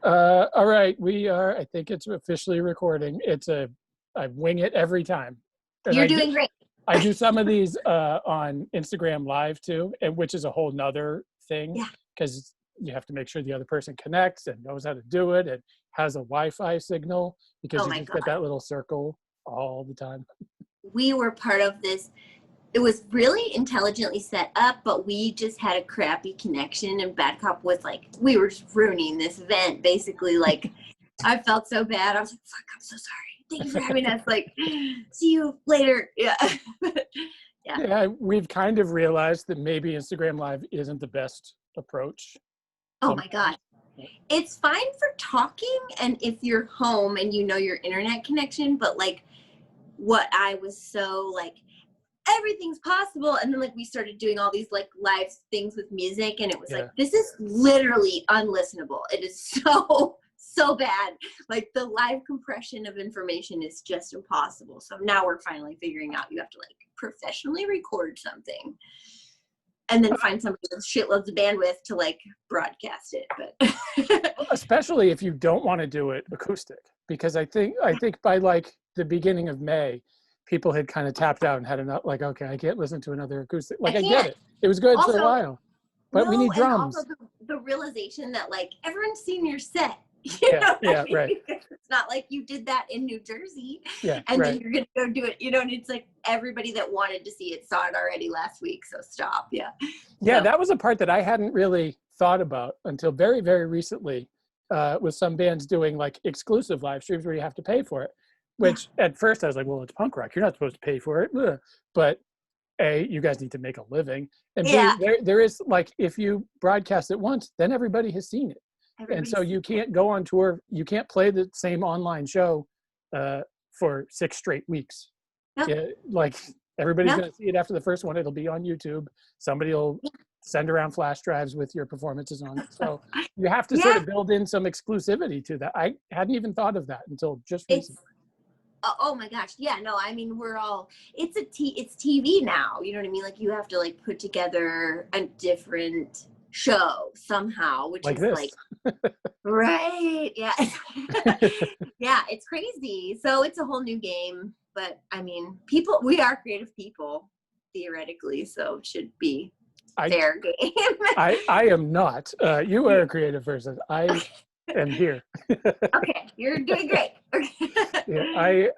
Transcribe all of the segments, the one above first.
All right, I think it's officially recording. I wing it every time. And You're doing great. I do some of these on Instagram Live too, which is a whole nother thing because you have to make sure the other person connects and knows how to do it and has a Wi-Fi signal because you just get that little circle all the time. We were part of this. It was really intelligently set up, but we just had a crappy connection, and Bad Cop was like, we were just ruining this event, basically. Like, I felt so bad. I was like, fuck, I'm so sorry. Thank you for having us. Like, see you later. Yeah. Yeah, we've kind of realized that maybe Instagram Live isn't the best approach. Oh my God. It's fine for talking, and if you're home and you know your internet connection, but like what I was so like, everything's possible, and then like we started doing all these like live things with music, and it was like, this is literally unlistenable. It is so bad. Like the live compression of information is just impossible. So now we're finally figuring out you have to like professionally record something and then find somebody with shitloads of bandwidth to like broadcast it. But especially if you don't want to do it acoustic, because I think by like the beginning of May, people had kind of tapped out and had enough, like, okay, I can't listen to another acoustic. Like, I get it. It was good for a while, but we need drums. And also the realization that like everyone's seen your set. You know what I mean? Right. It's not like you did that in New Jersey then you're going to go do it, you know, and it's like everybody that wanted to see it saw it already last week. So stop. Yeah. That was a part that I hadn't really thought about until very, very recently with some bands doing like exclusive live streams where you have to pay for it, which at first I was like, well, it's punk rock. You're not supposed to pay for it. But A, you guys need to make a living. And B, there is like, if you broadcast it once, then everybody has seen it. And so you can't go on tour. You can't play the same online show for 6 straight weeks. Like everybody's going to see it after the first one. It'll be on YouTube. Somebody will send around flash drives with your performances on it. So you have to sort of build in some exclusivity to that. I hadn't even thought of that until just recently. Oh my gosh. Yeah, no, I mean, it's TV now. You know what I mean? Like you have to like put together a different show somehow, which like is this. Like right. Yeah. Yeah, it's crazy. So it's a whole new game, but I mean, we are creative people theoretically, so it should be fair game. I am not. You are a creative person. I am here. Okay, you're doing great. Okay.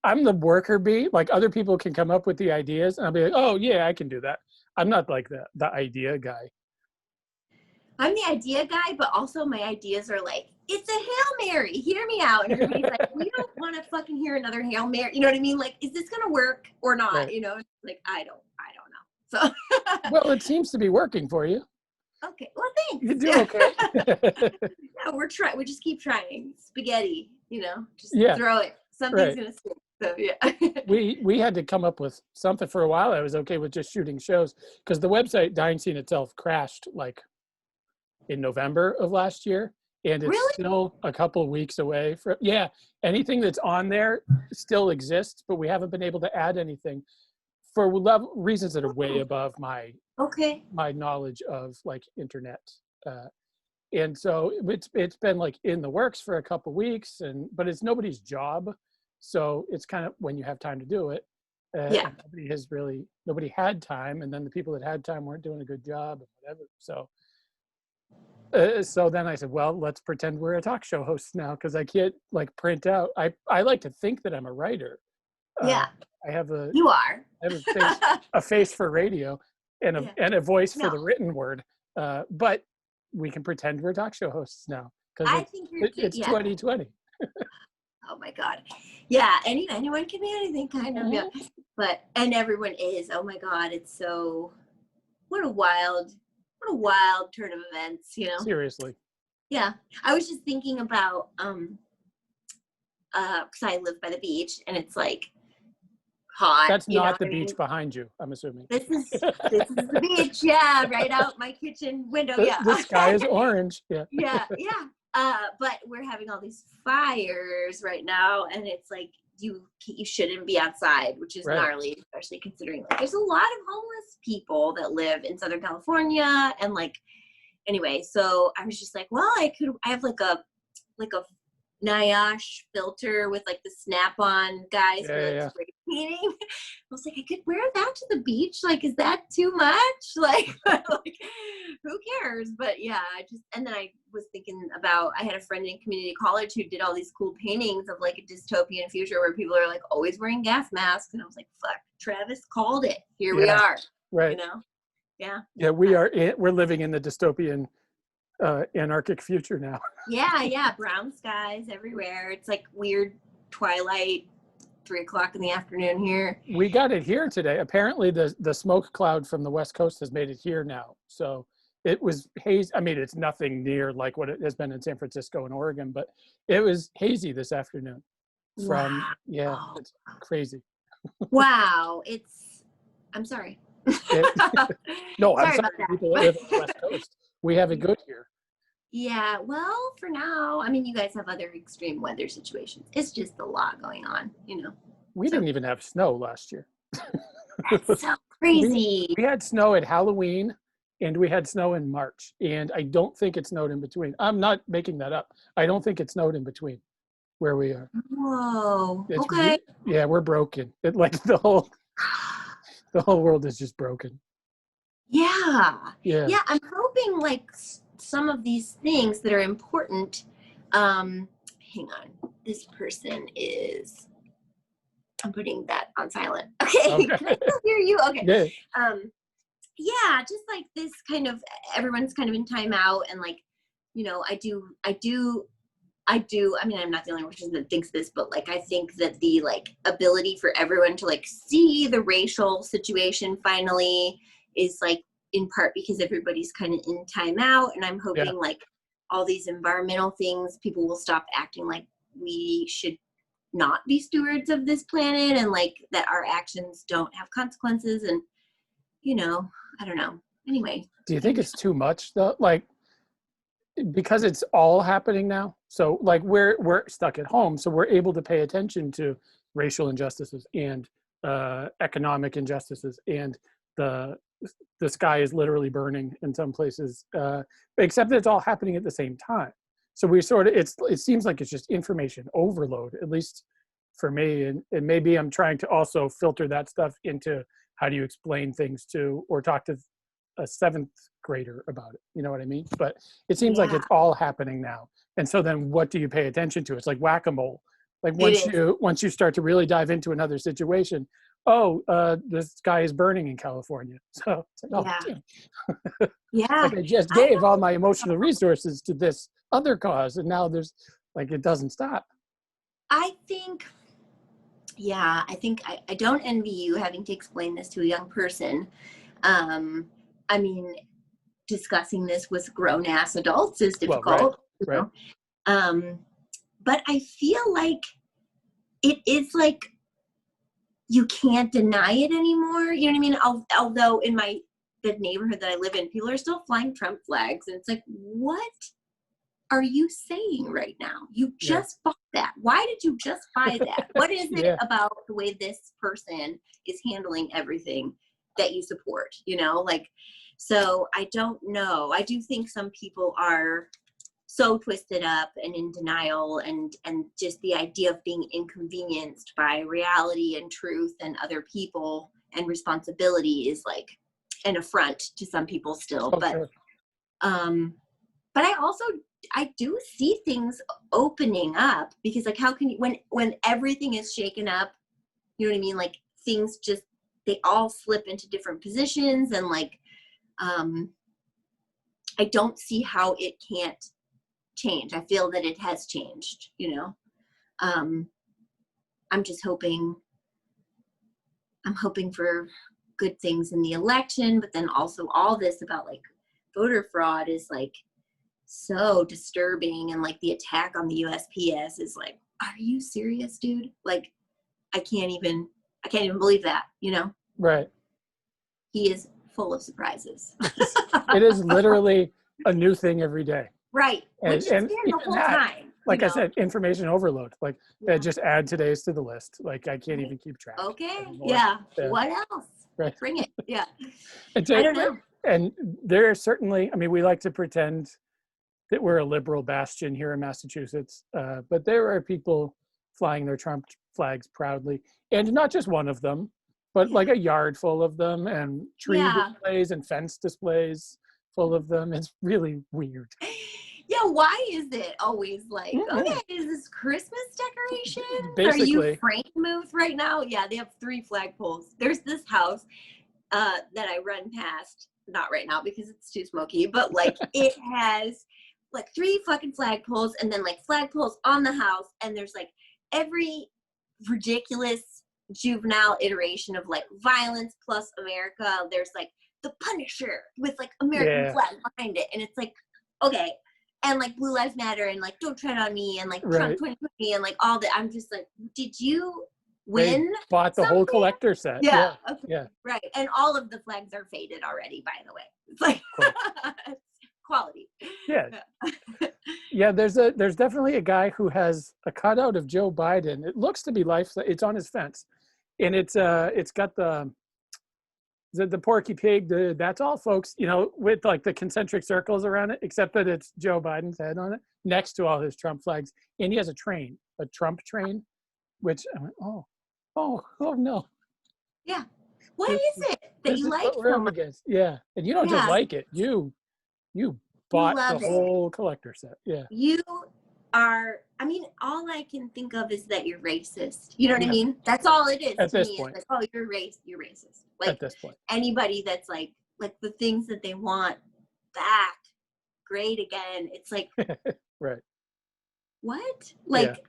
I'm the worker bee. Like other people can come up with the ideas and I'll be like, oh yeah, I can do that. I'm not like the idea guy. I'm the idea guy, but also my ideas are like, it's a Hail Mary, hear me out. And everybody's like, we don't want to fucking hear another Hail Mary. You know what I mean? Like, is this going to work or not? Right. You know, like, I don't know. So. Well, it seems to be working for you. Okay. Well, thanks. You do okay. Yeah, we just keep trying. Spaghetti, you know, just throw it. Something's going to stick. So, yeah. we had to come up with something for a while. I was okay with just shooting shows because the website Dying Scene itself crashed like in November of last year, and it's still a couple of weeks away from anything that's on there still exists, but we haven't been able to add anything for reasons that are way above my knowledge of like internet, and so it's been like in the works for a couple of weeks, but it's nobody's job, so it's kind of when you have time to do it. Nobody had time, and then the people that had time weren't doing a good job and whatever, so then I said, well, let's pretend we're a talk show host now, because I can't like print out. I like to think that I'm a writer. I have a face for radio and a voice for the written word. But we can pretend we're talk show hosts now because it's 2020. Oh my God. Yeah. Anyone can be anything kind of. Yeah. And everyone is. Oh my God. It's so, what a wild turn of events, you know? Seriously. Yeah. I was just thinking about, because I live by the beach and it's like hot. That's not the beach behind you, I'm assuming. This is the beach. Yeah. Right out my kitchen window. The sky is orange. Yeah. Yeah. But we're having all these fires right now. And it's like, you shouldn't be outside, which is gnarly, especially considering like there's a lot of homeless people that live in Southern California, and like anyway, so I was just like, well, I have like a NIOSH filter with like the snap-on guys for like spray painting. I was like, I could wear that to the beach. Like, is that too much? Like, like who cares? But yeah, and then I was thinking about, I had a friend in community college who did all these cool paintings of like a dystopian future where people are like always wearing gas masks. And I was like, fuck, Travis called it. Here we are. Right. You know? Yeah. Yeah, we're living in the dystopian anarchic future now. Yeah, brown skies everywhere. It's like weird twilight, 3:00 in the afternoon here. We got it here today. Apparently the smoke cloud from the West Coast has made it here now. So it was hazy. I mean, it's nothing near like what it has been in San Francisco and Oregon, but it was hazy this afternoon. It's crazy. Wow. I'm sorry. No, sorry I'm sorry people that live on the West Coast. We have it good here. Yeah, well, for now, I mean, you guys have other extreme weather situations. It's just a lot going on, you know. We didn't even have snow last year. That's so crazy. We had snow at Halloween and we had snow in March, and I don't think it snowed in between. I'm not making that up. I don't think it snowed in between where we are. Whoa. Okay. We're broken. The whole world is just broken. Yeah. Yeah. I'm hoping like some of these things that are important. Hang on. This person is. I'm putting that on silent. Okay. Can I still hear you? Okay. Yeah. Just like this kind of, everyone's kind of in timeout, and like, you know, I mean, I'm not the only person that thinks this, but like, I think that the like ability for everyone to like see the racial situation finally is like in part because everybody's kind of in timeout. And I'm hoping like all these environmental things, people will stop acting like we should not be stewards of this planet, and like that our actions don't have consequences. And, you know, I don't know. Anyway. Do you think it's too much though? Like, because it's all happening now. So like we're stuck at home, so we're able to pay attention to racial injustices and economic injustices, and the sky is literally burning in some places, except that it's all happening at the same time. So we sort of, it seems like it's just information overload, at least for me. And maybe I'm trying to also filter that stuff into how do you explain things to, or talk to a 7th grader about it. You know what I mean? But it seems like it's all happening now. And so then what do you pay attention to? It's like whack-a-mole. Like once you start to really dive into another situation, the sky is burning in California. So it's like, damn. Like I just gave all my emotional resources to this other cause, and now there's like, it doesn't stop. I think I don't envy you having to explain this to a young person. I mean, discussing this with grown-ass adults is difficult. Right. But I feel like it is like you can't deny it anymore. You know what I mean? Although in the neighborhood that I live in, people are still flying Trump flags, and it's like, what are you saying right now? You just bought that. Why did you just buy that? What is it about the way this person is handling everything that you support? You know, like, so I don't know. I do think some people are so twisted up and in denial, and just the idea of being inconvenienced by reality and truth and other people and responsibility is like an affront to some people still. But I do see things opening up, because like, how can you, when everything is shaken up, you know what I mean? Like things just, they all slip into different positions, and like, I don't see how it can't change. I feel that it has changed, you know? I'm just hoping for good things in the election, but then also all this about like voter fraud is like so disturbing, and like the attack on the USPS is like, are you serious, dude? Like, I can't even believe that, you know? Right. He is full of surprises. It is literally a new thing every day. Right. Which has been the whole time. Like I said, information overload. Like just add today's to the list. Like I can't even keep track. Okay. Anymore. Yeah. What else? Right. Bring it. Yeah. I don't know. And there are certainly, I mean, we like to pretend that we're a liberal bastion here in Massachusetts, but there are people flying their Trump flags proudly, and not just one of them, but like a yard full of them, and tree Yeah. displays and fence displays full of them. It's really weird. Yeah, why is it always like, Mhm. okay, is this Christmas decorations? Are you Basically, frame moved right now? Yeah, they have 3 flagpoles. There's this house that I run past, not right now because it's too smoky, but like it has like 3 fucking flagpoles and then like flagpoles on the house, and there's like every ridiculous juvenile iteration of like violence plus America. There's like the Punisher with like American yeah, flag behind it, and it's like, okay. And like Blue Lives Matter and like Don't Tread on Me and like Trump right. 2020 and like all that. I'm just like, did you They win bought the whole something? collector set. Yeah. Yeah, Okay. yeah, Right. And all of the flags are faded already, by the way. It's like cool. quality. Yeah. Yeah, there's definitely a guy who has a cutout of Joe Biden. It looks to be life. It's on his fence, and it's got the Porky Pig. That's all, folks. You know, with like the concentric circles around it, except that it's Joe Biden's head on it next to all his Trump flags, and he has a Trump train, which I went, oh no, Yeah. What this is it that this you is like what we're so up much? against. Yeah, and you don't just Yeah. like it. You You bought the love it. whole collector set. Yeah, You are, I mean, all I can think of is that you're racist. You know what I yeah. mean? That's all it is At to this me. It's point, like, oh, you're racist. Like at this point, anybody that's like the things that they want back, great again. It's like, right. what? Yeah, Like,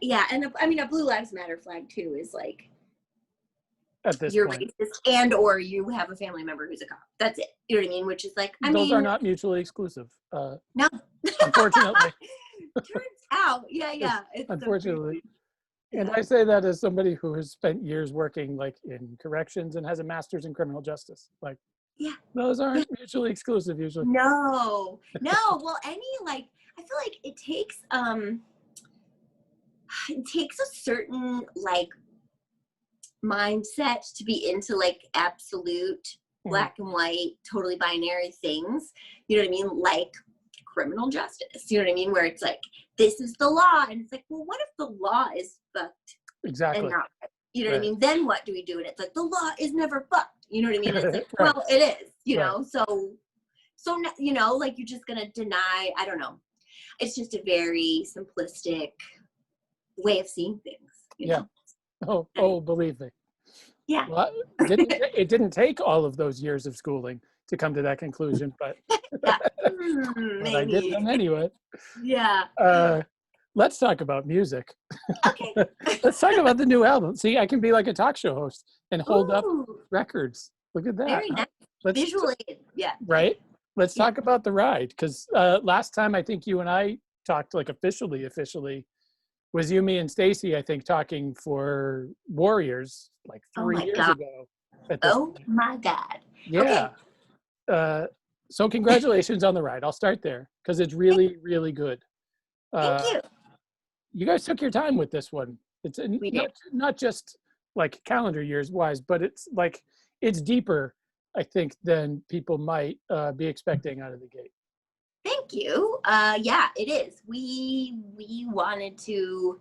yeah. And I mean, a Blue Lives Matter flag too is like, at this you're point. racist and or you have a family member who's a cop. That's it. You know what I mean? Which is like, I Those are mean, not mutually exclusive. no. Unfortunately, Turns out, yeah. It's so unfortunately. crazy. And Yeah. I say that as somebody who has spent years working like in corrections and has a master's in criminal justice. Like Yeah. those Yeah. aren't mutually exclusive usually. No. Well, any like, I feel like it takes a certain like mindset to be into like absolute black and white, totally binary things. You know what I mean? Like criminal justice. You know what I mean? Where it's like, this is the law. And it's like, well, what if the law is fucked and Exactly. not right? You know what I Right. mean? Then what do we do? And it's like, the law is never fucked. You know what I mean? It's like, Right. well, it is, you Right. know? So, you know, like you're just going to deny, I don't know. It's just a very simplistic way of seeing things. You know? Oh, believe me. Yeah. Well, it didn't take all of those years of schooling to come to that conclusion, but Yeah. but I did Maybe. them anyway. Yeah. Let's talk about music. Okay. Let's talk about the new album. See, I can be like a talk show host and hold up Ooh, records. Look at that. very nice. Let's Visually, yeah. right. Let's Yeah. talk about the ride, because last time I think you and I talked like officially was you, me, and Stacey, I think, talking for Warriors like Oh 3 my years God. ago at this Oh point. my God. Yeah. Okay. So congratulations on the ride. I'll start there because it's really, really good. Thank Uh, you. you guys took your time with this one. It's We did. not just like calendar years wise, but it's like it's deeper, I think, than people might be expecting out of the gate. Thank you. Yeah, it is. We wanted to.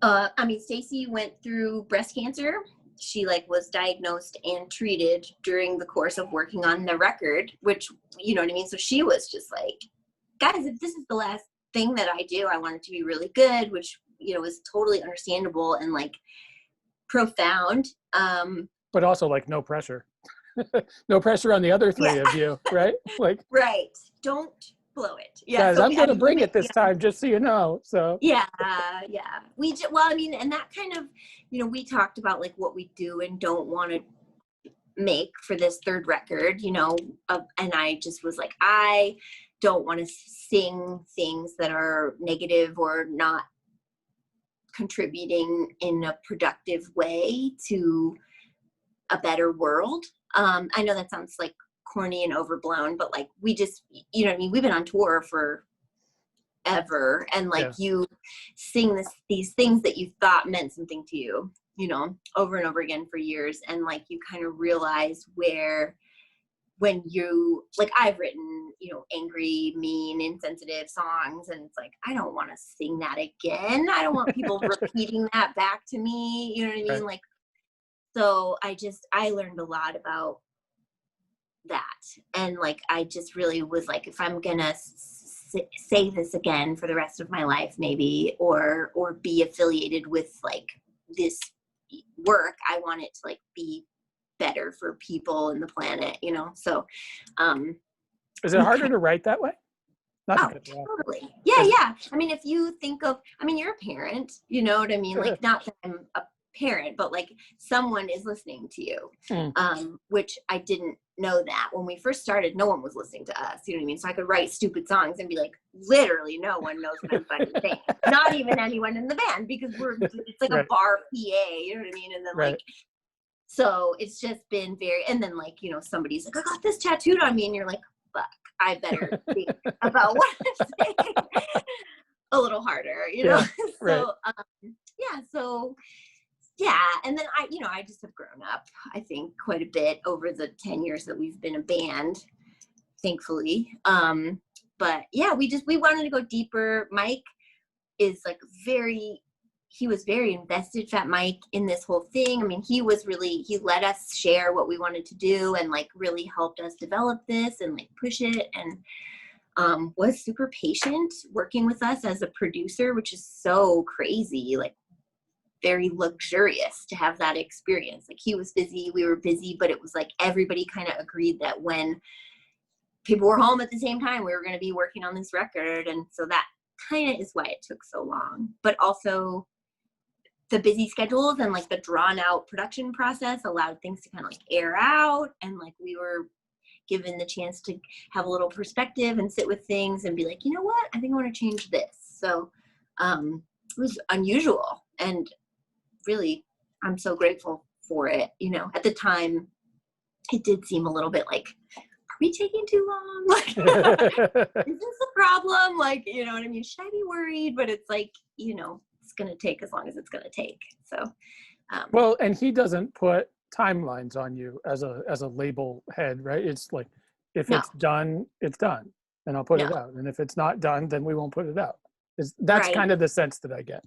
I mean, Stacey went through breast cancer. She like was diagnosed and treated during the course of working on the record, which, you know what I mean? So she was just like, guys, if this is the last thing that I do, I want it to be really good, which, you know, is totally understandable and like profound. But also like no pressure. No pressure on the other three of you, right? Like, Right. Don't blow it. Yeah. guys, So I'm going to I mean, bring it this time, just so you know. So yeah. Well, I mean, and that kind of, you know, we talked about like what we do and don't want to make for this third record, you know, and I just was like, I don't want to sing things that are negative or not contributing in a productive way to a better world. I know that sounds like corny and overblown, but like we just, you know what I mean? We've been on tour for ever, and like you sing these things that you thought meant something to you, you know, over and over again for years, and like you kind of realize where when you, like, I've written, you know, angry, mean, insensitive songs, and it's like, I don't want to sing that again. I don't want people repeating that back to me. You know what I mean? Right. Like, so I learned a lot about that. And like, I just really was like, if I'm gonna say this again for the rest of my life, maybe, or be affiliated with like this work, I want it to like be better for people and the planet, you know? So, Is it harder to write that way? Not to oh, cut you off. totally. Yeah. I mean, if you think of, I mean, you're a parent, you know what I mean? Like, not that I'm a parent, but like someone is listening to you, which I didn't know that when we first started. No one was listening to us, you know what I mean? So I could write stupid songs and be like, literally no one knows what I'm fucking saying. Not even anyone in the band, because it's like a bar PA, you know what I mean? And then like, so it's just been very, and then like, you know, somebody's like, I got this tattooed on me, and you're like, fuck, I better think about what I'm saying a little harder, you know? So and then I just have grown up, I think, quite a bit over the 10 years that we've been a band, thankfully. But yeah, we wanted to go deeper. Mike is like he was very invested, Fat Mike, in this whole thing. I mean, he let us share what we wanted to do, and like really helped us develop this and like push it, and was super patient working with us as a producer, which is so crazy, like very luxurious to have that experience. Like, he was busy, we were busy, but it was like everybody kind of agreed that when people were home at the same time, we were going to be working on this record. And so that kind of is why it took so long. But also the busy schedules and like the drawn out production process allowed things to kind of like air out, and like we were given the chance to have a little perspective and sit with things and be like, you know what, I think I want to change this. So it was unusual, and really I'm so grateful for it. You know, at the time it did seem a little bit like, are we taking too long? Like, is this a problem? Like, you know what I mean? Should I be worried? But it's like, you know, it's going to take as long as it's going to take. So, well, and he doesn't put timelines on you as a label head, right? It's like, if it's done, it's done, and I'll put it out. And if it's not done, then we won't put it out. That's kind of the sense that I get.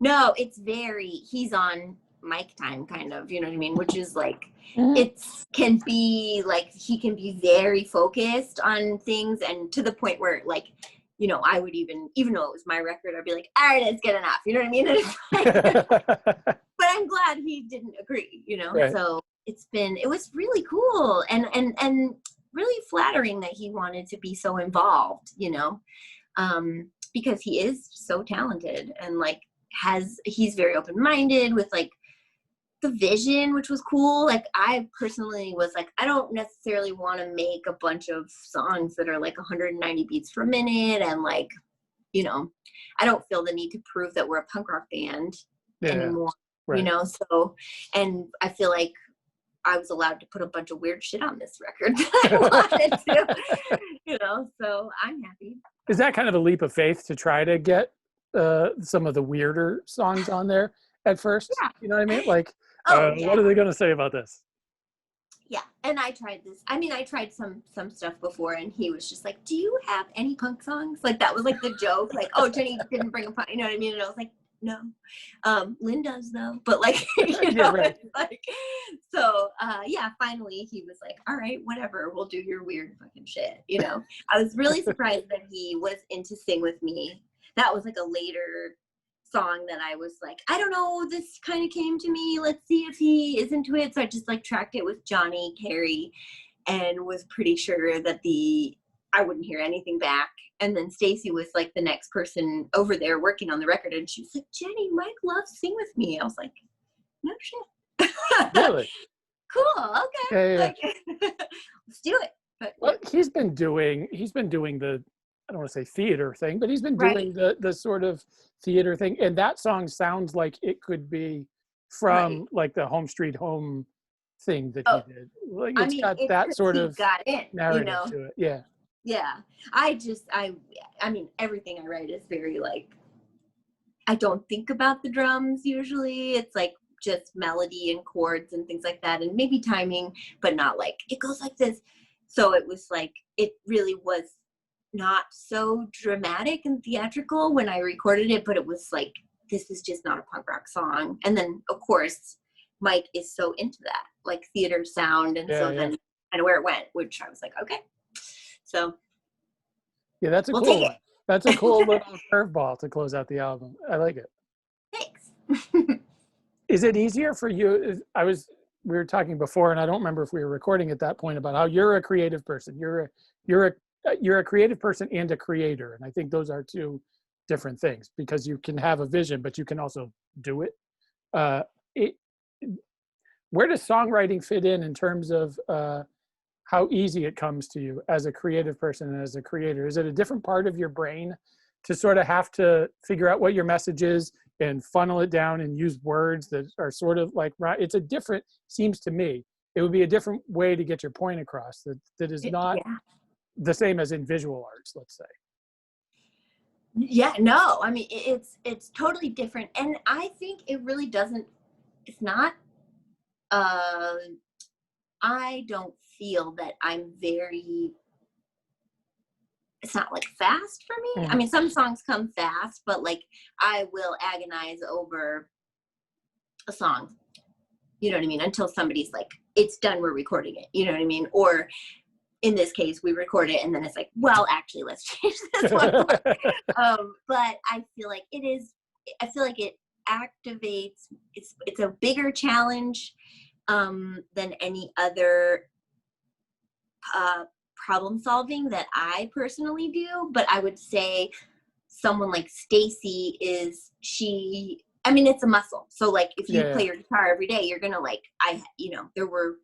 No, he's on mic time, kind of, you know what I mean? Which is like, it can be like, he can be very focused on things, and to the point where like, you know, I would even though it was my record, I'd be like, all right, it's good enough. You know what I mean? And it's like, but I'm glad he didn't agree, you know? Right. So it was really cool and really flattering that he wanted to be so involved, you know? Because he is so talented, and like he's very open-minded with like the vision, which was cool. Like, I personally was like, I don't necessarily want to make a bunch of songs that are like 190 beats per minute, and like, you know, I don't feel the need to prove that we're a punk rock band anymore, you know? So, and I feel like I was allowed to put a bunch of weird shit on this record that I wanted to, you know, so I'm happy. Is that kind of a leap of faith to try to get some of the weirder songs on there at first? Yeah. You know what I mean? Like, what are they going to say about this? Yeah. And I tried this. I mean, I tried some stuff before, and he was just like, do you have any punk songs? Like, that was like the joke. Like, oh, Jenny didn't bring a punk, you know what I mean? And I was like, no. Lynn does though. But like, you know, like, so finally he was like, all right, whatever, we'll do your weird fucking shit. You know, I was really surprised that he was into Sing With Me. That was like a later song that I was like, I don't know, this kind of came to me, let's see if he is into it. So I just like tracked it with Johnny Carey, and was pretty sure that I wouldn't hear anything back. And then Stacey was like the next person over there working on the record, and she was like, Jenny, Mike loves Sing With Me. I was like, no shit. Really? Cool, okay. Yeah. Like, let's do it. But well, he's been doing the, I don't want to say theater thing, but he's been doing the sort of theater thing. And that song sounds like it could be from like the Home Street Home thing that he did. Like, it's got that sort of narrative, you know, to it. Yeah. Yeah. I mean, everything I write is very like, I don't think about the drums usually. It's like just melody and chords and things like that, and maybe timing, but not like it goes like this. So it was like, it really was not so dramatic and theatrical when I recorded it, but it was like, this is just not a punk rock song. And then of course Mike is so into that, like theater sound. And so then kind of where it went, which I was like, okay. So yeah, that's a we'll cool take one. That's a cool little curveball to close out the album. I like it. Thanks. Is it easier for you? We were talking before, and I don't remember if we were recording at that point, about how you're a creative person. You're a creative person and a creator, and I think those are two different things, because you can have a vision, but you can also do it. Where does songwriting fit in terms of how easy it comes to you as a creative person and as a creator? Is it a different part of your brain to sort of have to figure out what your message is and funnel it down and use words that are sort of like, it's a different, seems to me, it would be a different way to get your point across that is not the same as in visual arts, let's say. Yeah, no, I mean, it's totally different. And I think it really doesn't, it's not, I don't feel that I'm very, it's not like fast for me. I mean, some songs come fast, but like I will agonize over a song, you know what I mean, until somebody's like, it's done, we're recording it, you know what I mean? Or in this case, we record it and then it's like, well, actually, let's change this one. But I feel like it activates, it's a bigger challenge than any other problem solving that I personally do. But I would say someone like Stacey I mean, it's a muscle. So like if you play your guitar every day, you're going to like, there were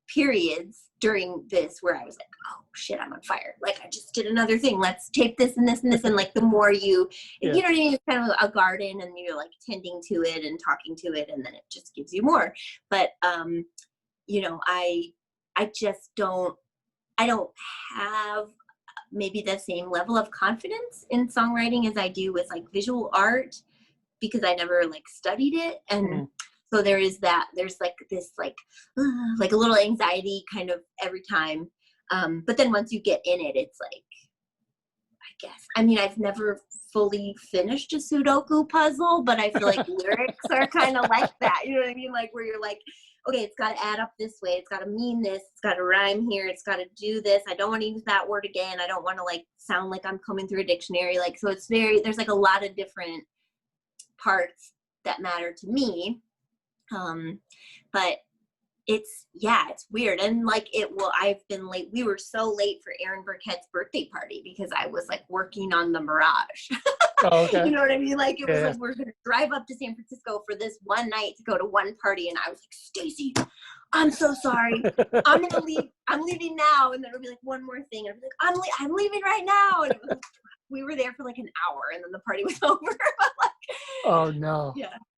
periods during this where I was like, oh shit, I'm on fire. Like I just did another thing. Let's tape this and this and this. And like the more you know what I mean? It's kind of a garden and you're like tending to it and talking to it. And then it just gives you more. But, I don't have maybe the same level of confidence in songwriting as I do with like visual art, because I never like studied it. And so there's like this like a little anxiety kind of every time. But then once you get in it, it's like, I guess, I mean, I've never fully finished a Sudoku puzzle, but I feel like lyrics are kind of like that. You know what I mean? Like where you're like, okay, it's got to add up this way. It's got to mean this. It's got to rhyme here. It's got to do this. I don't want to use that word again. I don't want to like sound like I'm coming through a dictionary. Like, so there's like a lot of different parts that matter to me. But it's weird. And like I've been late. We were so late for Aaron Burkett's birthday party because I was like working on the Mirage. Oh, okay. You know what I mean? Like it was like, we're going to drive up to San Francisco for this one night to go to one party. And I was like, Stacey, I'm so sorry. I'm going to leave. I'm leaving now. And then it'll be like one more thing. And I'll be like, I'm leaving right now. And it was, we were there for like an hour and then the party was over. Like, oh no.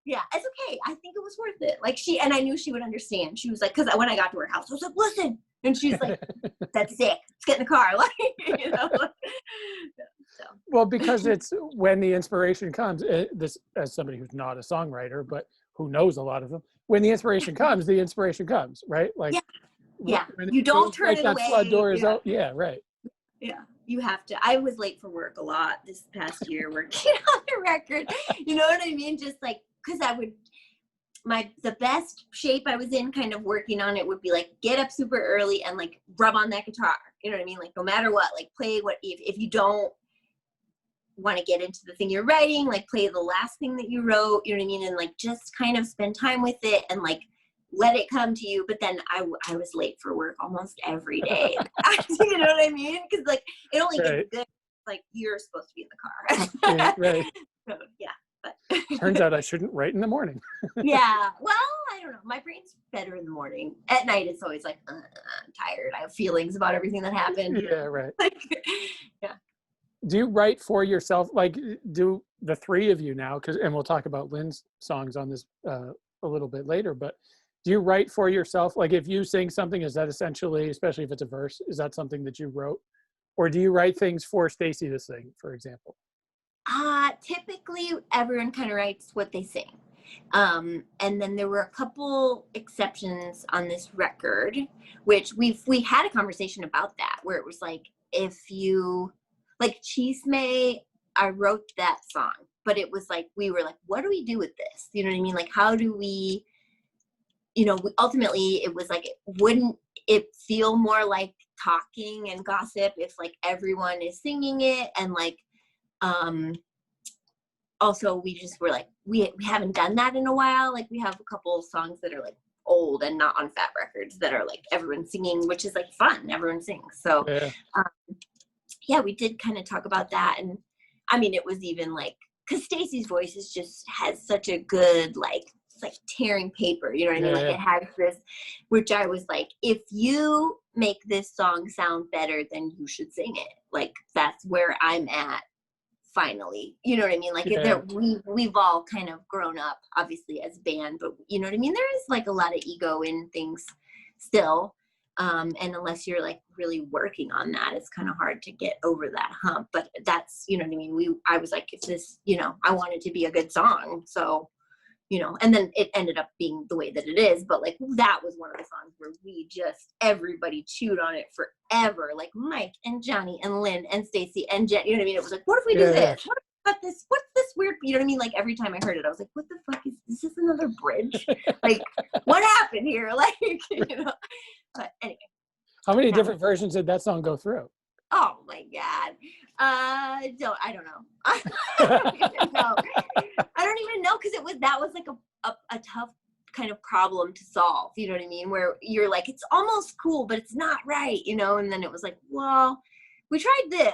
Yeah, it's okay. I think it was worth it. Like and I knew she would understand. She was like, because when I got to her house, I was like, listen. And she's like, that's sick. Let's get in the car. Like, you know. So. Well, because it's when the inspiration comes, this as somebody who's not a songwriter, but who knows a lot of them, when the inspiration comes, right? Like, You don't turn it away. That flood door is out. Yeah, right. Yeah, you have to. I was late for work a lot this past year working on the record. You know what I mean? Just like, because the best shape I was in kind of working on it would be like get up super early and like rub on that guitar. You know what I mean? Like no matter what, like play what, if you don't want to get into the thing you're writing, like play the last thing that you wrote, you know what I mean? And like just kind of spend time with it and like let it come to you. But then I was late for work almost every day. You know what I mean? Because like it only gets good like you're supposed to be in the car. Yeah, right. So, yeah. But turns out I shouldn't write in the morning. Yeah. Well, I don't know. My brain's better in the morning. At night, it's always like, I'm tired. I have feelings about everything that happened. Yeah, right. Yeah. Do you write for yourself? Like, do the three of you now, and we'll talk about Lynn's songs on this a little bit later, but do you write for yourself? Like if you sing something, is that essentially, especially if it's a verse, is that something that you wrote? Or do you write things for Stacey to sing, for example? Typically everyone kind of writes what they sing. And then there were a couple exceptions on this record, which we had a conversation about that, where it was like, if you like Chisme, I wrote that song, but it was like, we were like, what do we do with this? You know what I mean? Like, how do we, ultimately it was like, wouldn't it feel more like talking and gossip if like everyone is singing it? And like, also we just were like, we haven't done that in a while. Like we have a couple of songs that are like old and not on Fat Records that are like everyone singing, which is like fun. Everyone sings. So yeah, we did kind of talk about that. And I mean, it was even like, because Stacey's voice is just has such a good, like, it's like tearing paper, you know what I mean? Like it has this, which I was like, if you make this song sound better, then you should sing it. Like that's where I'm at finally, you know what I mean? Like we've all kind of grown up obviously as a band, but you know what I mean? There is like a lot of ego in things still. And unless you're like really working on that, it's kind of hard to get over that hump. But that's, you know what I mean? I was like, if this, I want it to be a good song. So, and then it ended up being the way that it is. But like, that was one of the songs where everybody chewed on it forever. Like Mike and Johnny and Lynn and Stacey and Jen, you know what I mean? It was like, what if we do this? What if we got this? What's this weird? You know what I mean? Like every time I heard it, I was like, what the fuck is this? Is another bridge? Like, what happened here? Like, But anyway. How many different versions did that song go through? Oh my God. I don't know. I don't even know. Cause that was like a tough kind of problem to solve. You know what I mean? Where you're like, it's almost cool, but it's not right, and then it was like, well, we tried this,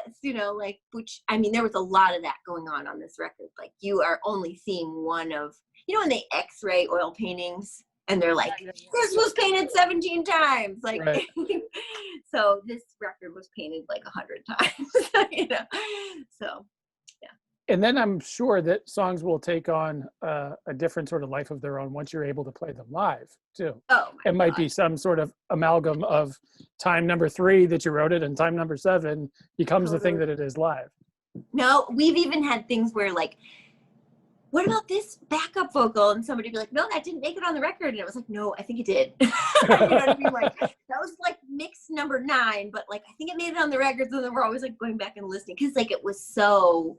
like, which, I mean, there was a lot of that going on this record. Like you are only seeing one of, when they X-ray oil paintings, and they're like, this was painted 17 times. Like, so this record was painted like 100 times, So, yeah. And then I'm sure that songs will take on a different sort of life of their own once you're able to play them live too. Oh, it might be some sort of amalgam of time number 3 that you wrote it and time number 7 becomes the thing that it is live. No, we've even had things where like, what about this backup vocal? And somebody be like, no, that didn't make it on the record. And it was like, no, I think it did. You know what I mean? Like, that was like mix number 9, but like, I think it made it on the records. And then we're always like going back and listening. Cause like, it was so,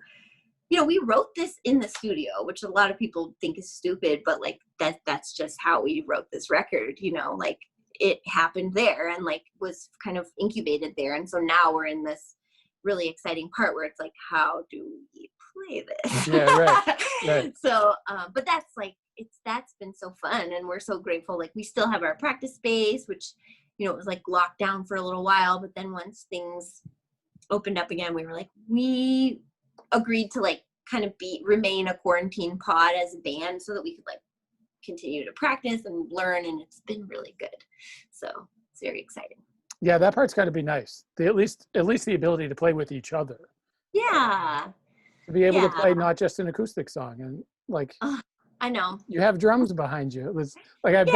we wrote this in the studio, which a lot of people think is stupid, but like that's just how we wrote this record, like it happened there and like was kind of incubated there. And so now we're in this really exciting part where it's like, how do we play this? Right. So but that's like that's been so fun, and we're so grateful. Like we still have our practice space, which it was like locked down for a little while, but then once things opened up again, we were like, we agreed to like kind of remain a quarantine pod as a band so that we could like continue to practice and learn, and it's been really good. So it's very exciting. Yeah, that part's got to be nice. At least the ability to play with each other. Yeah. To be able to play not just an acoustic song, and like I know you have drums behind you. It was like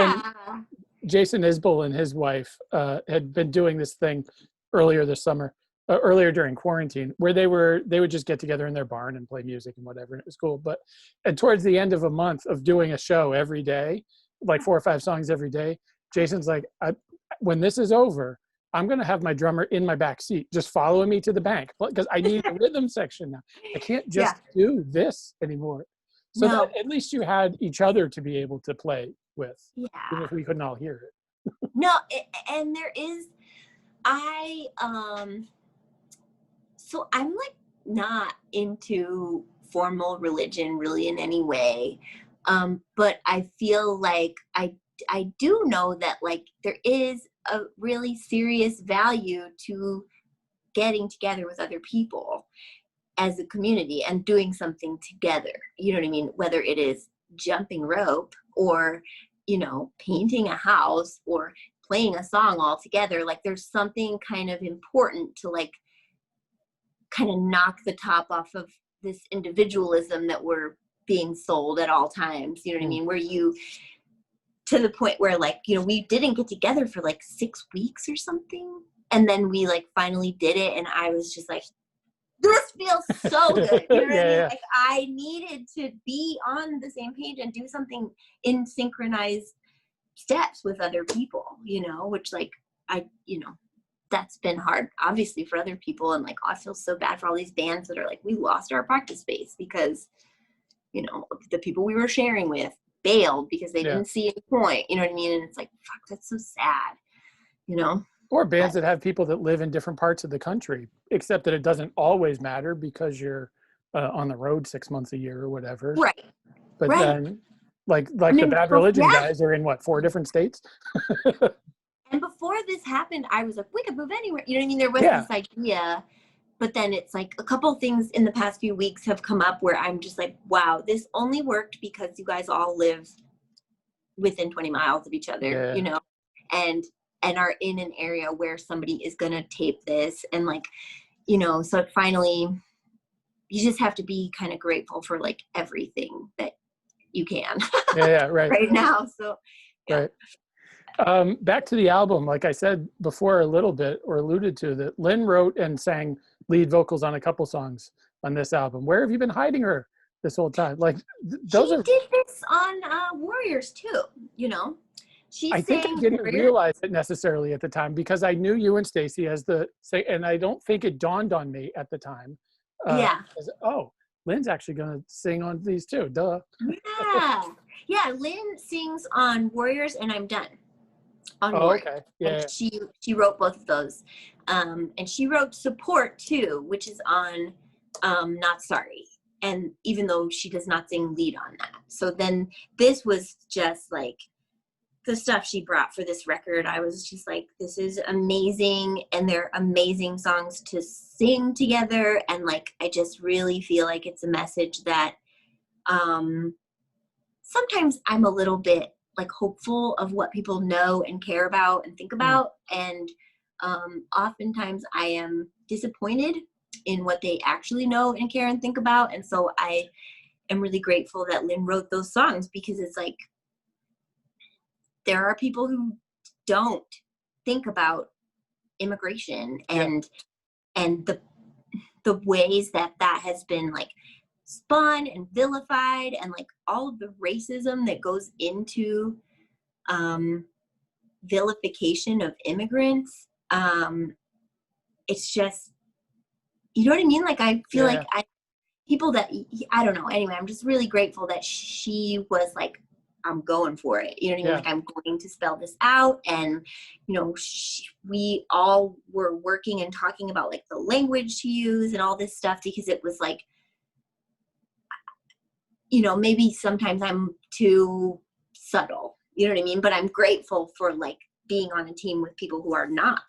Jason Isbell and his wife had been doing this thing earlier this summer, earlier during quarantine, where they would just get together in their barn and play music and whatever, and it was cool. But towards the end of a month of doing a show every day, like 4 or 5 songs every day, Jason's like, when this is over, I'm going to have my drummer in my back seat, just following me to the bank, because I need a rhythm section now. I can't just do this anymore. So that at least you had each other to be able to play with, even if we couldn't all hear it. And there is, so I'm like not into formal religion really in any way. But I feel like I do know that like there is a really serious value to getting together with other people as a community and doing something together. You know what I mean? Whether it is jumping rope or, painting a house or playing a song all together. Like there's something kind of important to like kind of knock the top off of this individualism that we're being sold at all times. You know what I mean? Where to the point where like, we didn't get together for like 6 weeks or something. And then we like finally did it. And I was just like, this feels so good. You know what I mean? Yeah. Like I needed to be on the same page and do something in synchronized steps with other people, which like that's been hard obviously for other people. And like, I feel so bad for all these bands that are like, we lost our practice space because, the people we were sharing with bailed because they didn't see any point, you know what I mean? And it's like, fuck, that's so sad, Or bands that have people that live in different parts of the country, except that it doesn't always matter because you're on the road 6 months a year or whatever. Right. But right. then like the Bad Religion guys are in 4 different states? And before this happened, I was like, we could move anywhere. You know what I mean? There was this idea, but then it's like a couple of things in the past few weeks have come up where I'm just like, wow, this only worked because you guys all live within 20 miles of each other, and are in an area where somebody is going to tape this. And like, so finally you just have to be kind of grateful for like everything that you can right right now. So right. Back to the album, like I said before a little bit, or alluded to, that Lynn wrote and sang lead vocals on a couple songs on this album. Where have you been hiding her this whole time? Like those she are did this on Warriors too, I think I didn't realize it necessarily at the time because I knew you and Stacey and I don't think it dawned on me at the time. Lynn's actually going to sing on these too. Duh. Yeah. Lynn sings on Warriors and I'm Done. On Warriors. Okay. Yeah. And she wrote both of those, and she wrote Support too, which is on Not Sorry. And even though she does not sing lead on that, so then this was just like the stuff she brought for this record. I was just like, this is amazing, and they're amazing songs to sing together. And like, I just really feel like it's a message that sometimes I'm a little bit like hopeful of what people know and care about and think about. And oftentimes I am disappointed in what they actually know and care and think about. And so I am really grateful that Lynn wrote those songs, because it's like, there are people who don't think about immigration and the ways that has been like spun and vilified, and like all of the racism that goes into vilification of immigrants. It's just, you know what I mean? Like, I feel like people that, I don't know. Anyway, I'm just really grateful that she was like, I'm going for it. You know what I mean? Like, I'm going to spell this out. And, we all were working and talking about like the language to use and all this stuff, because it was like, maybe sometimes I'm too subtle, you know what I mean? But I'm grateful for like being on a team with people who are not.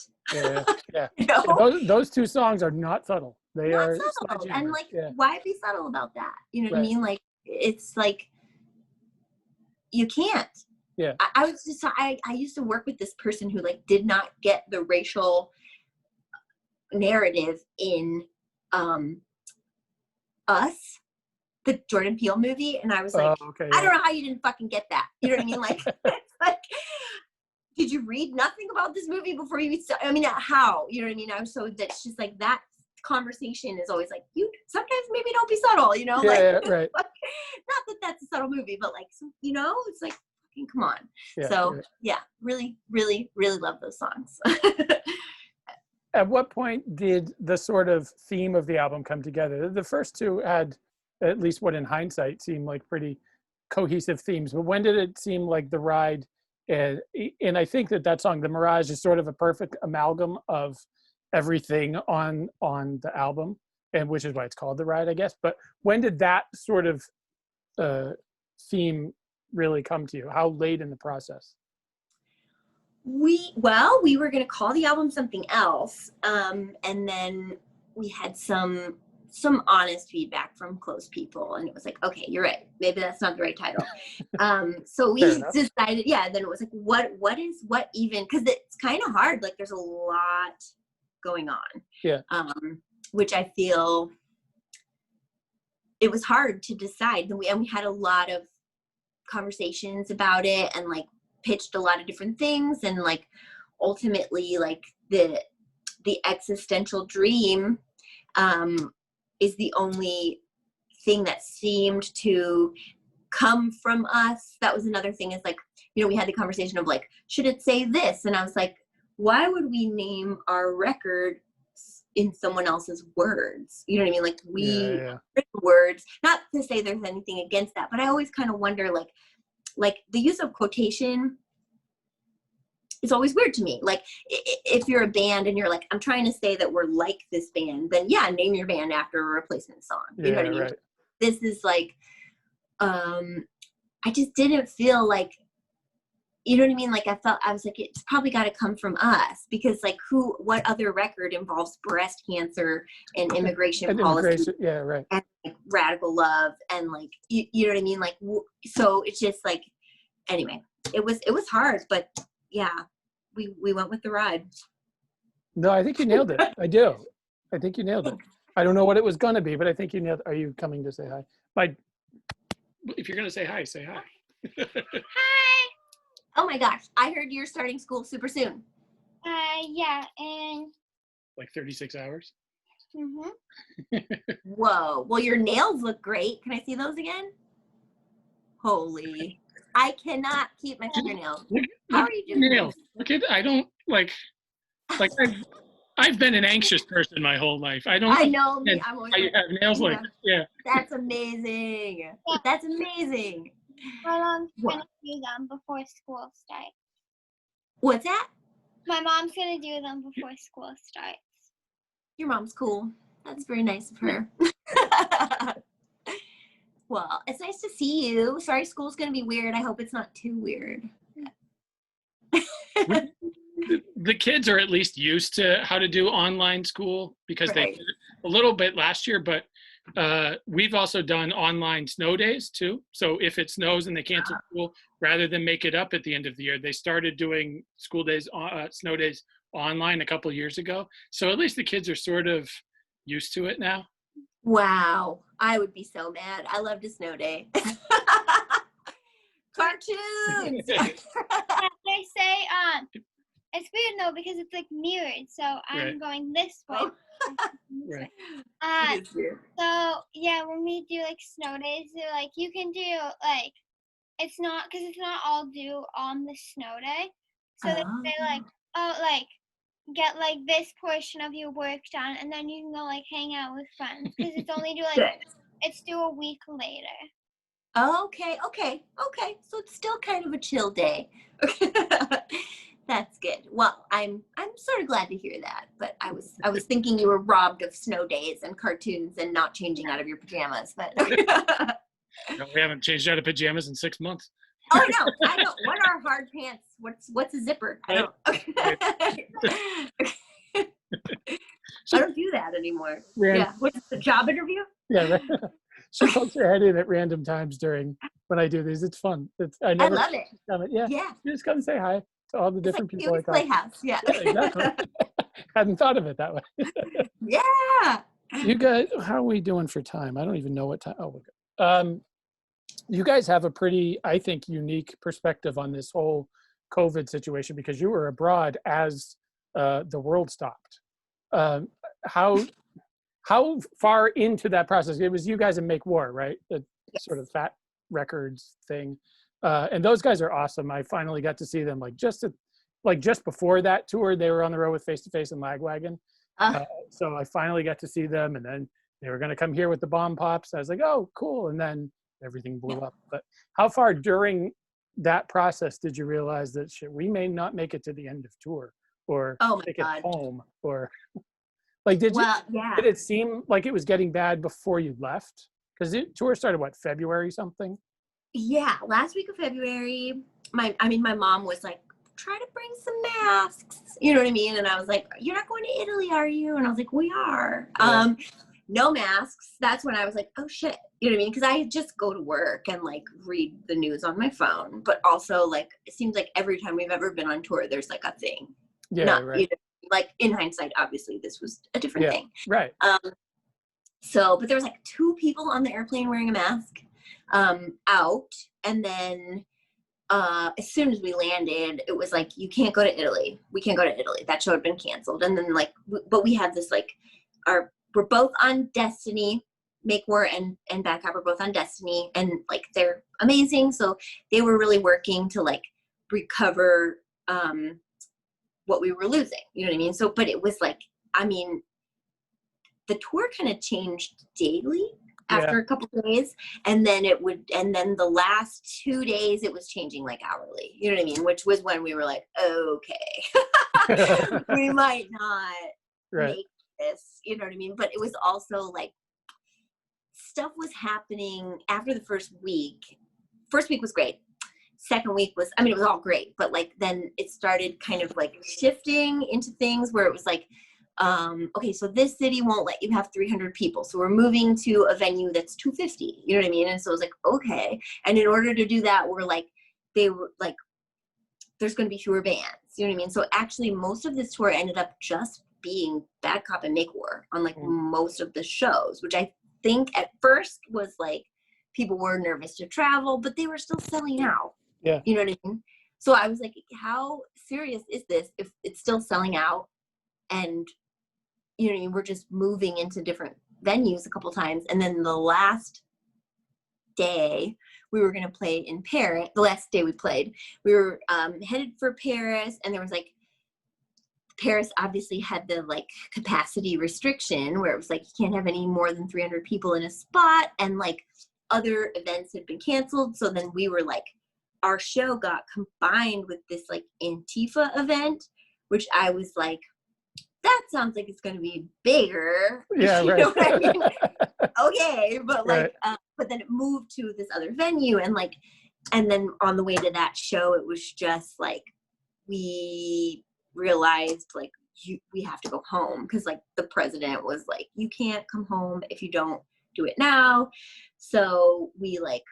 Those 2 songs are not subtle. They not are subtle. And like, why be subtle about that? You know what I mean? Like, it's like, you can't. I used to work with this person who like did not get the racial narrative in Us, the Jordan Peele movie, and I was like, I don't know how you didn't fucking get that. You know what I mean? Like, it's like, did you read nothing about this movie before you I mean, how? You know what I mean? That's just like, that conversation is always like, you sometimes maybe don't be subtle, right. Not that that's a subtle movie, but like, it's like, fucking come on. Really, really, really love those songs. At what point did the sort of theme of the album come together? The first 2 had, at least what in hindsight seemed like pretty cohesive themes, but when did it seem like The Ride, and I think that song, The Mirage, is sort of a perfect amalgam of everything on the album, and which is why it's called The Ride, I guess. But when did that sort of theme really come to you? How late in the process? We were going to call the album something else, and then we had some honest feedback from close people, and it was like, okay, you're right, maybe that's not the right title. So we decided, then it was like, what even, because it's kind of hard, like there's a lot going on, which I feel it was hard to decide, and we had a lot of conversations about it, and like pitched a lot of different things, and like ultimately like the existential dream is the only thing that seemed to come from us. That was another thing, is like, you know, we had the conversation of like, should it say this? And I was like, why would we name our record in someone else's words? You know what I mean? Like, we written words, not to say there's anything against that, but I always kind of wonder, like the use of quotation is always weird to me. Like, if you're a band and you're like, I'm trying to say that we're like this band, then yeah, name your band after a replacement song. You know what I mean? Right. This is like, I just didn't feel like, you know what I mean? Like, I was like, it's probably got to come from us, because like what other record involves breast cancer and immigration policy? Yeah, right. And like, radical love, and like, you know what I mean? Like, so it's just like, anyway, it was hard, but yeah, we went with the ride. No, I think you nailed it. I do. I think you nailed it. I don't know what it was going to be, but I think you nailed it. Are you coming to say hi? If you're going to say hi, say hi. Hi. Oh my gosh, I heard you're starting school super soon. Yeah, and like 36 hours. Whoa. Well, your nails look great. Can I see those again? Holy. I cannot keep my fingernails. How are you doing? Nails. Look at, I don't like I've been an anxious person my whole life. I know me. I'm always you have nails like this. Yeah. That's amazing. Yeah. That's amazing. My mom's gonna do them before school starts. What's that? My mom's gonna do them before school starts. Your mom's cool. That's very nice of her. Well, it's nice to see you. Sorry school's gonna be weird. I hope it's not too weird. The kids are at least used to how to do online school, because they did it a little bit last year, but we've also done online snow days too. So if it snows and they cancel school, rather than make it up at the end of the year, they started doing school days, snow days online a couple of years ago. So at least the kids are sort of used to it now. Wow. I would be so mad. I loved a snow day. Cartoons. Yeah, they say, it's weird though, because it's like mirrored. So I'm going this way. Right. So yeah, when we do like snow days, they're like, you can do like, it's not all due on the snow day. So they say like, oh, like get like this portion of your work done, and then you can go like hang out with friends, because it's only due like it's due a week later. Okay. So it's still kind of a chill day. That's good. Well, I'm sort of glad to hear that. But I was thinking you were robbed of snow days and cartoons and not changing out of your pajamas. But No, we haven't changed out of pajamas in 6 months. Oh no, I don't. What are hard pants? What's a zipper? I don't. I don't do that anymore. Yeah. What's the job interview? Yeah. Right. She pokes her head in at random times when I do these. It's fun. I love it. Yeah. You just come and say hi to all the different people. Like Playhouse. Yeah. Exactly. Hadn't thought of it that way. Yeah. You guys, how are we doing for time? I don't even know what time. Oh, okay. You guys have a pretty, I think, unique perspective on this whole COVID situation, because you were abroad as the world stopped. How far into that process? It was you guys and Make War, right? The sort of Fat Records thing. And those guys are awesome. I finally got to see them just before that tour. They were on the road with Face to Face and Lagwagon. So I finally got to see them, and then they were going to come here with the Bomb Pops. I was like, oh, cool. And then everything blew up. But how far during that process did you realize that we may not make it to the end of tour, or make it home, or did it seem like it was getting bad before you left? Because the tour started February something? Yeah, last week of February. My mom was like, try to bring some masks. You know what I mean? And I was like, you're not going to Italy, are you? And I was like, we are. Yeah. No masks. That's when I was like, oh shit. You know what I mean? Because I just go to work and read the news on my phone. But also it seems like every time we've ever been on tour, there's a thing. Yeah, right. In hindsight, obviously this was a different thing. Right. So, but there was 2 people on the airplane wearing a mask out. And then as soon as we landed, it was you can't go to Italy. We can't go to Italy. That show had been canceled. And then but we had this our we're both on Destiny. Make War and Bad Cop are both on Destiny, and like they're amazing. So they were really working to like recover what we were losing. You know what I mean? So, but it was like, I mean, the tour kind of changed daily after a couple of days, and then the last 2 days it was changing like hourly. You know what I mean? Which was when we were like, okay, we might not make this. You know what I mean? But it was also like stuff was happening after the first week. First week was great. Second week was, I mean, it was all great, but like then it started kind of like shifting into things where it was like, okay, so this city won't let you have 300 people. So we're moving to a venue that's 250. You know what I mean? And so it was like, okay. And in order to do that, we're like, they were like, there's going to be fewer bands. You know what I mean? So actually most of this tour ended up just being Bad Cop and Make War on like most of the shows, which I think at first was like, people were nervous to travel, but they were still selling out. Yeah. You know what I mean? So I was like, how serious is this if it's still selling out? And you know, we're just moving into different venues a couple times. And then the last day we were going to play in Paris, the last day we played, we were headed for Paris, and there was like, Paris obviously had the like capacity restriction where it was like, you can't have any more than 300 people in a spot. And like other events had been canceled. So then we were like, our show got combined with this like Antifa event, which I was like, that sounds like it's going to be bigger. Yeah, you right. know what I mean? Okay, but like, but then it moved to this other venue, and like, and then on the way to that show, it was just like we realized like we have to go home because like the president was like, you can't come home if you don't do it now. So we like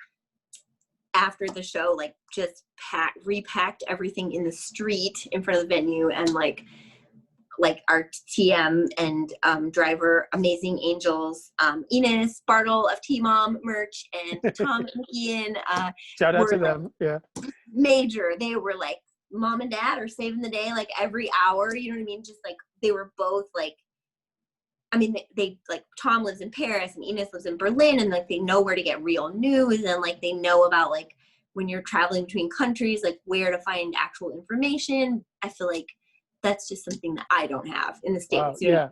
after the show like just repacked everything in the street in front of the venue, and like our TM and driver, Amazing Angels, Enos Bartle of T-Mom merch, and Tom McKeon. Shout out to like, them. Yeah. Major. They were like, mom and dad are saving the day like every hour. You know what I mean? Just like they were both like, I mean, they like Tom lives in Paris and Enos lives in Berlin, and like they know where to get real news, and like they know about like when you're traveling between countries, like where to find actual information. I feel like that's just something that I don't have in the States. Wow, you know? yeah.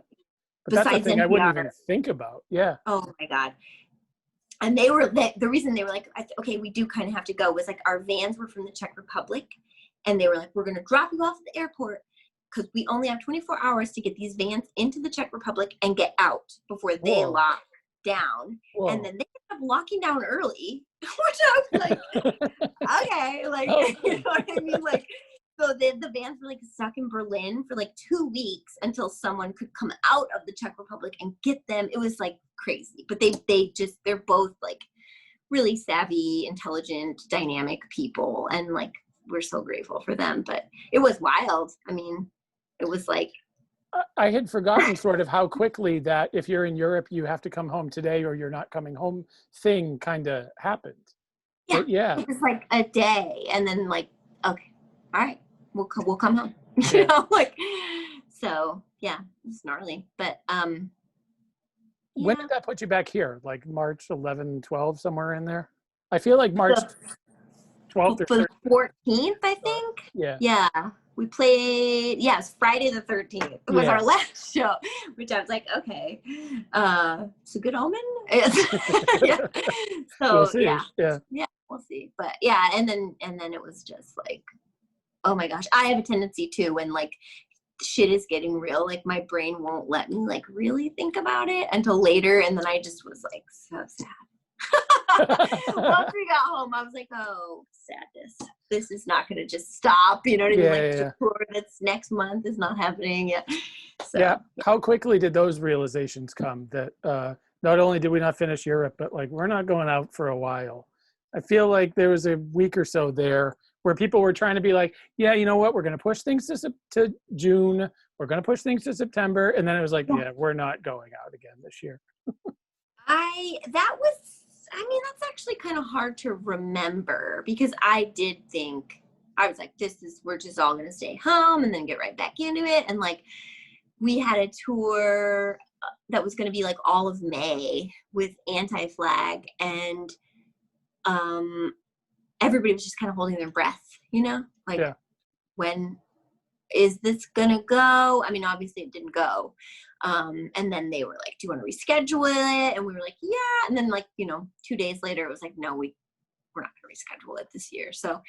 But that's the Besides thing NPR. I wouldn't even think about. Yeah. Oh my God. And they were, the reason they were like, okay, we do kind of have to go was like our vans were from the Czech Republic, and they were like, we're going to drop you off at the airport because we only have 24 hours to get these vans into the Czech Republic and get out before they lock down. Whoa. And then they ended up locking down early, which I was like, okay, like, you know what I mean? Like, so the vans were like stuck in Berlin for like 2 weeks until someone could come out of the Czech Republic and get them. It was like crazy, but they're both like really savvy, intelligent, dynamic people. And like, we're so grateful for them, but it was wild. I mean, it was like, I had forgotten sort of how quickly that if you're in Europe, you have to come home today or you're not coming home thing kind of happened. Yeah, but yeah. It was like a day, and then like, okay, all right, we'll come home. Yeah. You know, like, so yeah, it's gnarly. But when did that put you back here? Like March 11, 12, somewhere in there? I feel like March 12th or 14th, I think. Yeah. Yeah. We played, it's Friday the 13th. It was our last show, which I was like, okay, it's a good omen. Yeah. So we'll see. yeah, we'll see. But yeah, and then it was just like, oh my gosh, I have a tendency too when like shit is getting real, like my brain won't let me like really think about it until later, and then I just was like so sad. Once we got home, I was like, oh, sadness. This is not going to just stop. You know what I mean? Like, the tour that's next month is not happening yet. So, yeah. How quickly did those realizations come that not only did we not finish Europe, but like we're not going out for a while? I feel like there was a week or so there where people were trying to be like, yeah, you know what? We're going to push things to June. We're going to push things to September. And then it was like, yeah, we're not going out again this year. That's actually kind of hard to remember because I did think, I was like, we're just all going to stay home and then get right back into it. And like, we had a tour that was going to be like all of May with Anti-Flag, and everybody was just kind of holding their breath, like, when is this gonna go? I mean, obviously it didn't go. And then they were like, do you want to reschedule it? And we were like, yeah. And then, like, 2 days later, it was like, no, we're not gonna reschedule it this year. So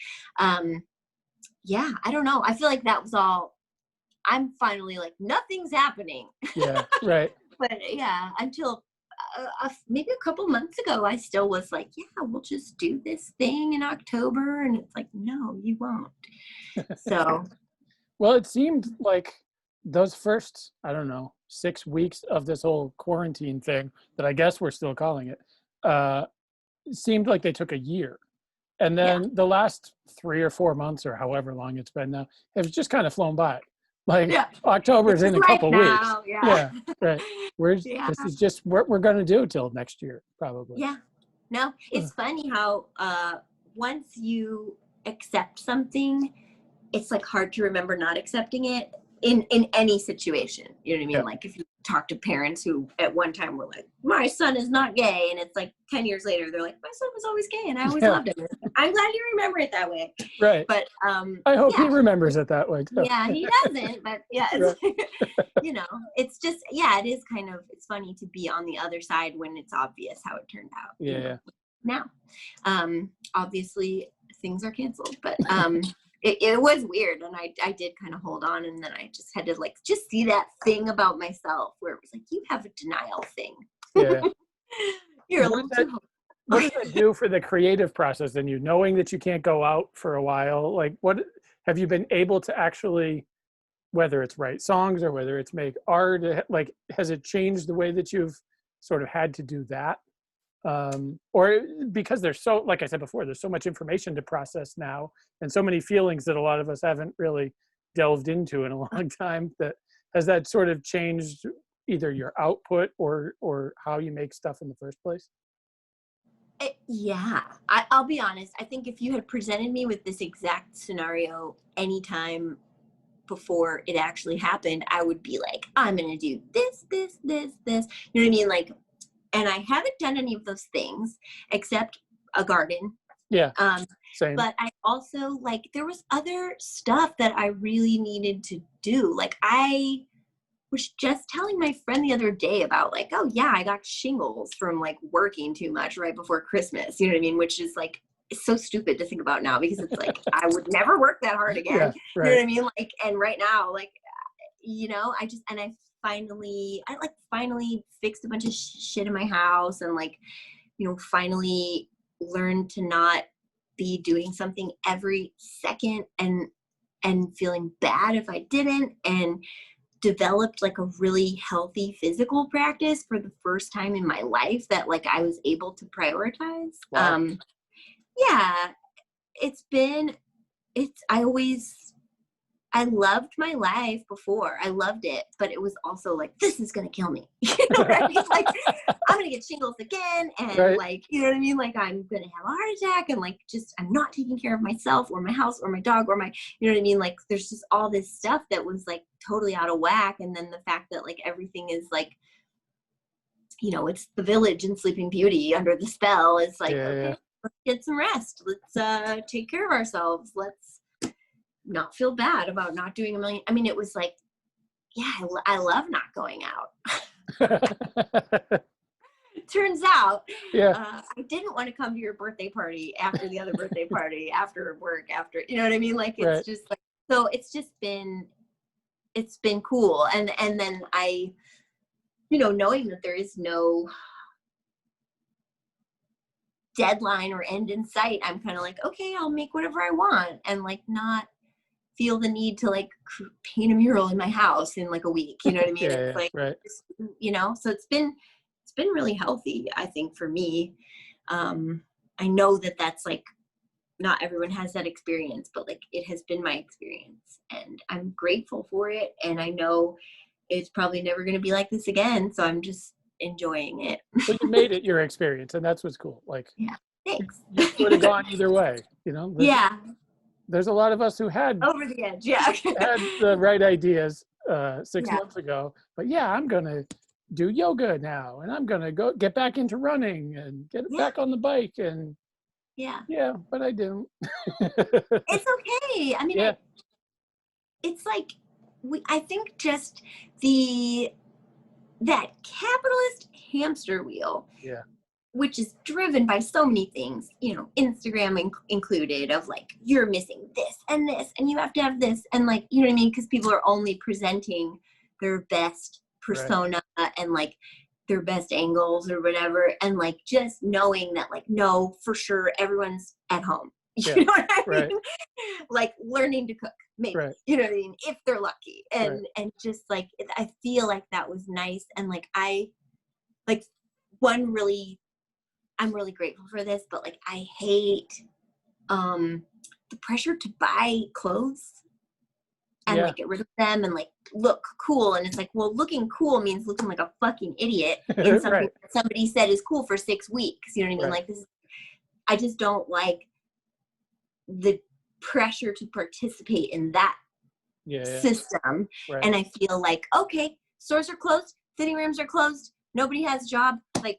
yeah, I don't know. I feel like that was all. I'm finally like, nothing's happening. Yeah, right. But yeah, until maybe a couple months ago, I still was like, yeah, we'll just do this thing in October. And it's like, no, you won't. So. Well, it seemed like those first, I don't know, 6 weeks of this whole quarantine thing that I guess we're still calling it, seemed like they took a year. And then the last 3 or 4 months, or however long it's been now, have just kind of flown by. Like October's in a couple weeks. Yeah, right. This is just what we're going to do till next year, probably. Yeah. No, it's funny how once you accept something, it's like hard to remember not accepting it in any situation. You know what I mean? Yeah. Like if you talk to parents who at one time were like, my son is not gay. And it's like 10 years later, they're like, my son was always gay and I always loved him. I'm glad you remember it that way. Right. But I hope he remembers it that way too. Yeah, he doesn't, but yeah, it's, it's just, it is kind of, it's funny to be on the other side when it's obvious how it turned out. Yeah. Now, obviously things are canceled, but it was weird, and I did kind of hold on, and then I just had to like just see that thing about myself where it was like, you have a denial thing. Yeah. You're a little too. What does that do for the creative process and you knowing that you can't go out for a while? Like, what have you been able to actually, whether it's write songs or whether it's make art, like, has it changed the way that you've sort of had to do that? Or because there's so, like I said before, there's so much information to process now and so many feelings that a lot of us haven't really delved into in a long time, that has that sort of changed either your output or how you make stuff in the first place? I'll be honest. I think if you had presented me with this exact scenario anytime before it actually happened, I would be like, I'm going to do this. You know what I mean? Like, and I haven't done any of those things except a garden. Yeah. Same. But I also, like, there was other stuff that I really needed to do. Like, I was just telling my friend the other day about, like, oh yeah, I got shingles from like working too much right before Christmas. You know what I mean? Which is like, it's so stupid to think about now because it's like, I would never work that hard again. Yeah, right. You know what I mean? Like, and right now, like, I finally fixed a bunch of shit in my house and like, finally learned to not be doing something every second and feeling bad if I didn't, and developed like a really healthy physical practice for the first time in my life that like I was able to prioritize. Wow. I loved my life before. I loved it, but it was also like, this is going to kill me. You know what I mean? Like, I'm going to get shingles again. And like, you know what I mean? Like, I'm going to have a heart attack and like, just, I'm not taking care of myself or my house or my dog or you know what I mean? Like, there's just all this stuff that was like totally out of whack. And then the fact that like, everything is like, it's the village and Sleeping Beauty under the spell. It's like, okay, let's get some rest. Let's take care of ourselves. Let's not feel bad about not doing a million. I mean, it was like, I love not going out. Turns out, I didn't want to come to your birthday party after the other birthday party, after work, you know what I mean? Like, it's just like, so it's been cool. And then I, knowing that there is no deadline or end in sight, I'm kind of like, okay, I'll make whatever I want and like not feel the need to like paint a mural in my house in like a week. You know what I mean? It's like, so it's been really healthy, I think, for me. I know that that's like, not everyone has that experience, but like it has been my experience and I'm grateful for it. And I know it's probably never going to be like this again. So I'm just enjoying it. But you made it your experience, and that's what's cool. Like, thanks. You would have gone either way, There's a lot of us who had over the edge, had the right ideas 6 months ago, but I'm going to do yoga now, and I'm gonna go get back into running and get back on the bike, and but I didn't. It's okay. I mean, it's like I think just that capitalist hamster wheel, which is driven by so many things, you know, Instagram included, of like, you're missing this and you have to have this, and like, you know what I mean? Because people are only presenting their best persona and like their best angles or whatever, and like just knowing that like, no, for sure, everyone's at home. You know what I mean? Like learning to cook, maybe, you know what I mean? If they're lucky. And just like, I feel like that was nice. And like, I'm really grateful for this, but like, I hate the pressure to buy clothes and like get rid of them and like look cool. And it's like, well, looking cool means looking like a fucking idiot in something that somebody said is cool for 6 weeks. You know what I mean? Like I just don't like the pressure to participate in that system. And I feel like, okay, stores are closed, fitting rooms are closed, nobody has a job. Like,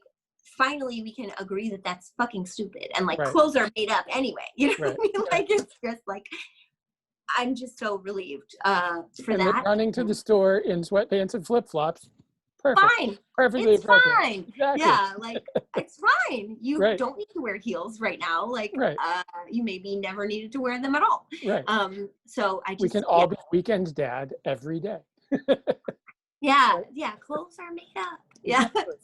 finally we can agree that that's fucking stupid, and like clothes are made up anyway. You know what I mean? Like, it's just like, I'm just so relieved for that. Running to the store in sweatpants and flip-flops. Perfect. Fine. Perfectly it's appropriate. Fine. Exactly. Yeah, like, it's fine. You don't need to wear heels right now. Like, you maybe never needed to wear them at all. So I just, we can all be weekend dad every day. Clothes are made up.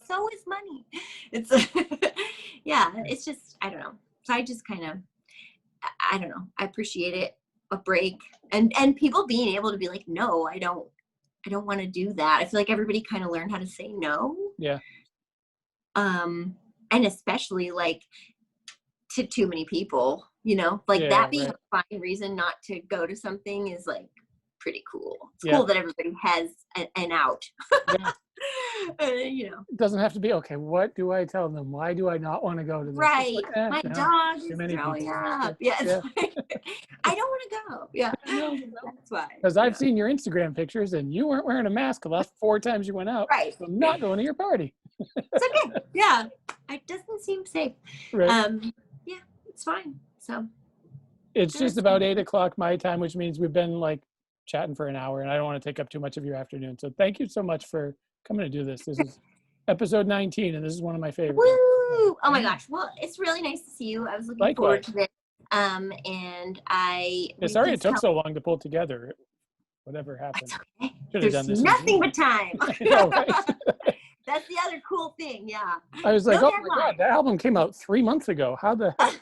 So is money. It's it's just, I don't know. So I just kind of, I don't know. I appreciate it, a break, and people being able to be like, no, I don't want to do that. I feel like everybody kind of learned how to say no. And especially like to too many people, you know, like that being a fine reason not to go to something is like pretty cool. It's cool that everybody has an out. You know, it doesn't have to be, okay, what do I tell them? Why do I not want to go to this? Like, my dog is throwing up. Like, I don't want to go. That's why. Because I've seen your Instagram pictures and you weren't wearing a mask the last 4 times you went out. So I'm not going to your party. It's okay. It doesn't seem safe. It's fine. So it's just about 8 o'clock my time, which means we've been like chatting for an hour, and I don't want to take up too much of your afternoon. So thank you so much for coming to do this. This is episode 19, and this is one of my favorites. Woo! Oh my gosh. Well, it's really nice to see you. I was looking forward to this. And sorry it took so long to pull together. Whatever happened. Okay. There's nothing but time. That's the other cool thing. I was like, oh my God, that album came out 3 months ago. How the heck?